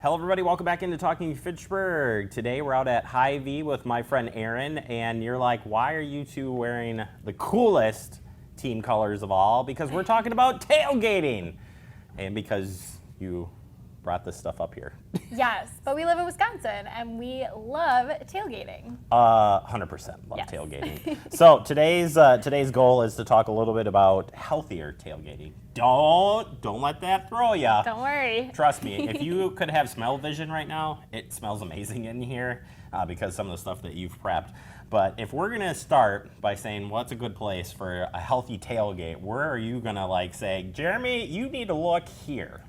Hello everybody, welcome back into Talking Fitchburg. Today we're out at Hy-Vee with my friend Aryn, and you're like, why are you two wearing the coolest team colors of all? Because we're talking about tailgating, and because you brought this stuff up here. Yes, but we live in Wisconsin and we love tailgating. 100% love Yes. tailgating. So today's goal is to talk a little bit about healthier tailgating. Don't let that throw ya. Don't worry. Trust me, if you could have smell vision right now, it smells amazing in here because some of the stuff that you've prepped. But if we're gonna start by saying what's a good place for a healthy tailgate, where are you gonna say, Jeremy, you need to look here?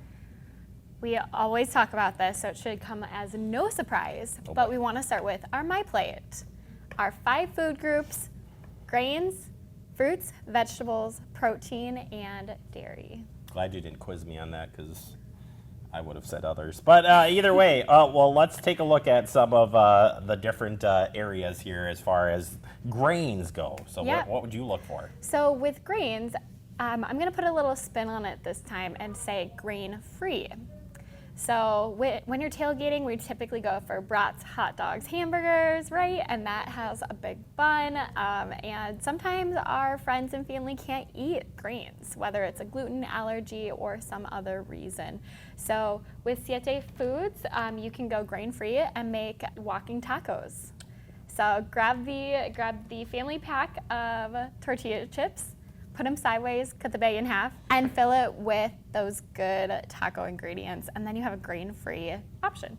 We always talk about this, so it should come as no surprise, but we want to start with our My Plate. Our 5 food groups: grains, fruits, vegetables, protein, and dairy. Glad you didn't quiz me on that because I would have said others. But either way, well, let's take a look at some of the different areas here as far as grains go. So Yeah. what would you look for? So with grains, I'm going to put a little spin on it this time and say grain-free. So when you're tailgating, we typically go for brats, hot dogs, hamburgers, right? And that has a big bun. And sometimes our friends and family can't eat grains, whether it's a gluten allergy or some other reason. So with Siete Foods, you can go grain-free and make walking tacos. So grab the family pack of tortilla chips, put them sideways, cut the bag in half, and fill it with those good taco ingredients, and then you have a grain-free option.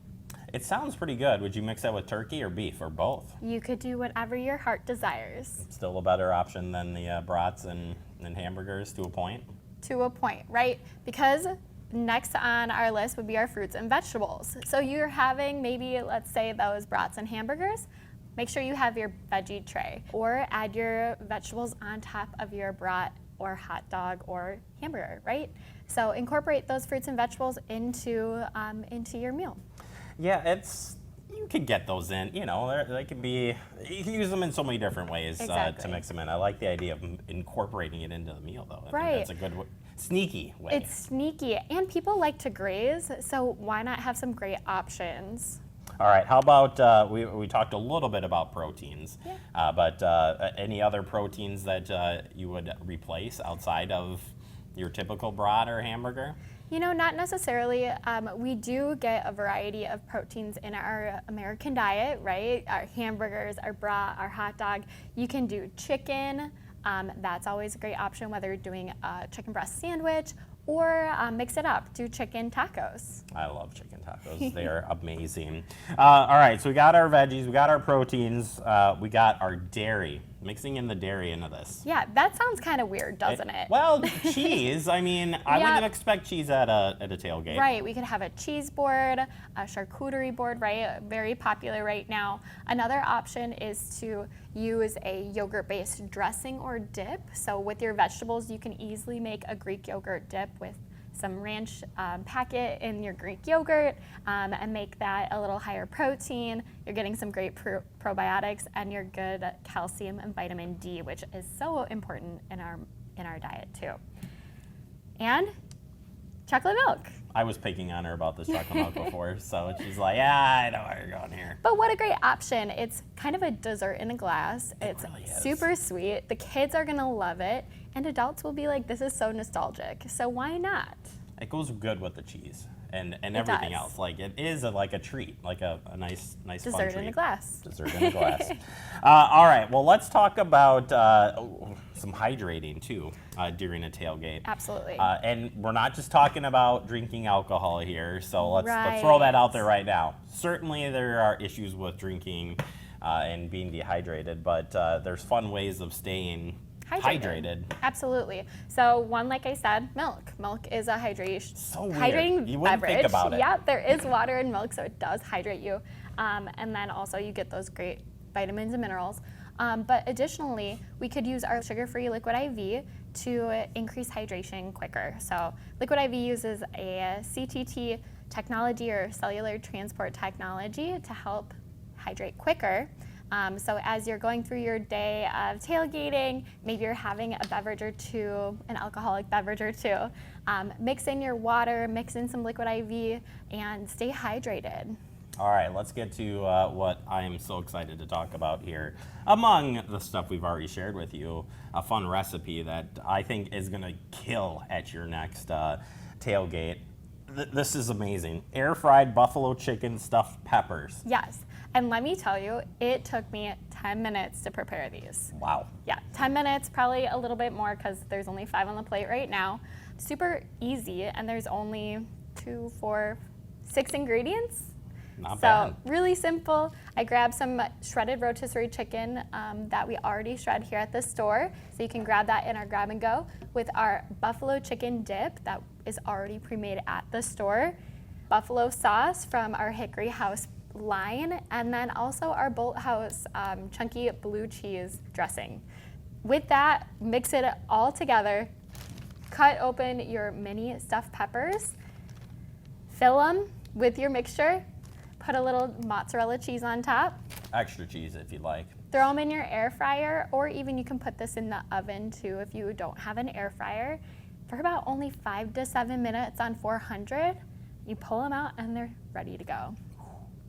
It sounds pretty good. Would you mix that with turkey or beef or both? You could do whatever your heart desires. Still a better option than the brats and hamburgers to a point? To a point, right? Because next on our list would be our fruits and vegetables. So you're having maybe, let's say, those brats and hamburgers. Make sure you have your veggie tray, or add your vegetables on top of your brat or hot dog or hamburger, right? So incorporate those fruits and vegetables into your meal. Yeah, you can get those in. They can be. You can use them in so many different ways to mix them in. I like the idea of incorporating it into the meal, though. I think that's a good sneaky way. It's sneaky, and people like to graze, so why not have some great options? All right, how about, we talked a little bit about proteins, but any other proteins that you would replace outside of your typical brat or hamburger? Not necessarily. We do get a variety of proteins in our American diet, right? Our hamburgers, our brat, our hot dog. You can do chicken. That's always a great option, whether you're doing a chicken breast sandwich or mix it up, do chicken tacos. I love chicken tacos. They are amazing. All right, so we got our veggies, we got our proteins, we got our dairy. Mixing in the dairy into this. Yeah, that sounds kind of weird, doesn't it? Well, cheese. I mean, I wouldn't expect cheese at a tailgate. Right, we could have a cheese board, a charcuterie board, right? Very popular right now. Another option is to use a yogurt-based dressing or dip. So with your vegetables, you can easily make a Greek yogurt dip with some ranch packet in your Greek yogurt and make that a little higher protein. You're getting some great probiotics and your good calcium and vitamin D, which is so important in our diet too. And chocolate milk. I was picking on her about this chocolate milk before, so she's like, yeah, I know where you're going here. But what a great option. It's kind of a dessert in a glass. It's really is. Super sweet. The kids are gonna love it, and adults will be like, this is so nostalgic. So why not? It goes good with the cheese and everything else. Like it is like a treat, like a nice Dessert fun treat. in a glass. Dessert in a glass. All right, well, let's talk about some hydrating too during a tailgate. Absolutely. And we're not just talking about drinking alcohol here, so let's Right. throw that out there right now. Certainly there are issues with drinking and being dehydrated, but there's fun ways of staying hydrated. Absolutely. So one, like I said, milk. Milk is a hydrating You wouldn't beverage. think about it. Yeah, there is water in milk, so it does hydrate you. And then also you get those great vitamins and minerals. But additionally, we could use our sugar-free liquid IV to increase hydration quicker. So liquid IV uses a CTT technology or cellular transport technology to help hydrate quicker. So as you're going through your day of tailgating, maybe you're having a beverage or two, an alcoholic beverage or two, mix in your water, mix in some liquid IV, and stay hydrated. All right, let's get to what I am so excited to talk about here. Among the stuff we've already shared with you, a fun recipe that I think is going to kill at your next tailgate. This is amazing. Air-fried buffalo chicken stuffed peppers. Yes, and let me tell you, it took me 10 minutes to prepare these. Wow. Yeah, 10 minutes, probably a little bit more because there's only 5 on the plate right now. Super easy, and there's only 2, 4, 6 ingredients. Not So bad. really simple. I grabbed some shredded rotisserie chicken that we already shred here at the store. So you can grab that in our grab and go with our buffalo chicken dip that is already pre-made at the store. Buffalo sauce from our Hickory House line, and then also our Bolt House chunky blue cheese dressing. With that, mix it all together. Cut open your mini stuffed peppers. Fill them with your mixture. Put a little mozzarella cheese on top. Extra cheese if you'd like. Throw them in your air fryer, or even you can put this in the oven too if you don't have an air fryer. For about only 5 to 7 minutes on 400, you pull them out and they're ready to go.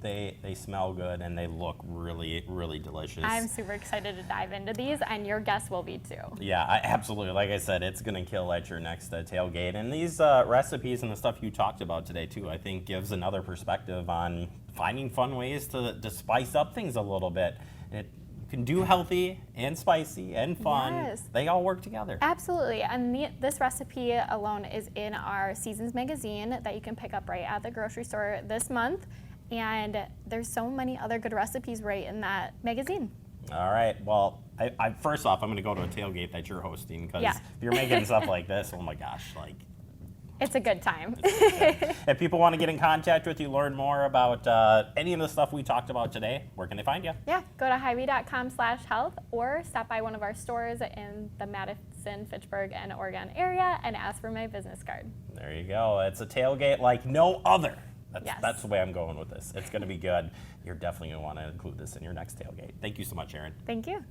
They smell good and they look really, really delicious. I'm super excited to dive into these, and your guests will be too. Yeah, absolutely. Like I said, it's going to kill at your next tailgate. And these recipes and the stuff you talked about today, too, I think gives another perspective on finding fun ways to spice up things a little bit. It can do healthy and spicy and fun. Yes. They all work together. Absolutely, and this recipe alone is in our Seasons magazine that you can pick up right at the grocery store this month. And there's so many other good recipes right in that magazine. All right. Well, I first off, I'm going to go to a tailgate that you're hosting because Yeah. if you're making stuff like this, oh my gosh, like. It's a good time. If people want to get in contact with you, learn more about any of the stuff we talked about today, where can they find you? Yeah, go to Hy-Vee.com/health or stop by one of our stores in the Madison, Fitchburg, and Oregon area and ask for my business card. There you go. It's a tailgate like no other. Yes. That's the way I'm going with this. It's going to be good. You're definitely going to want to include this in your next tailgate. Thank you so much, Aryn. Thank you.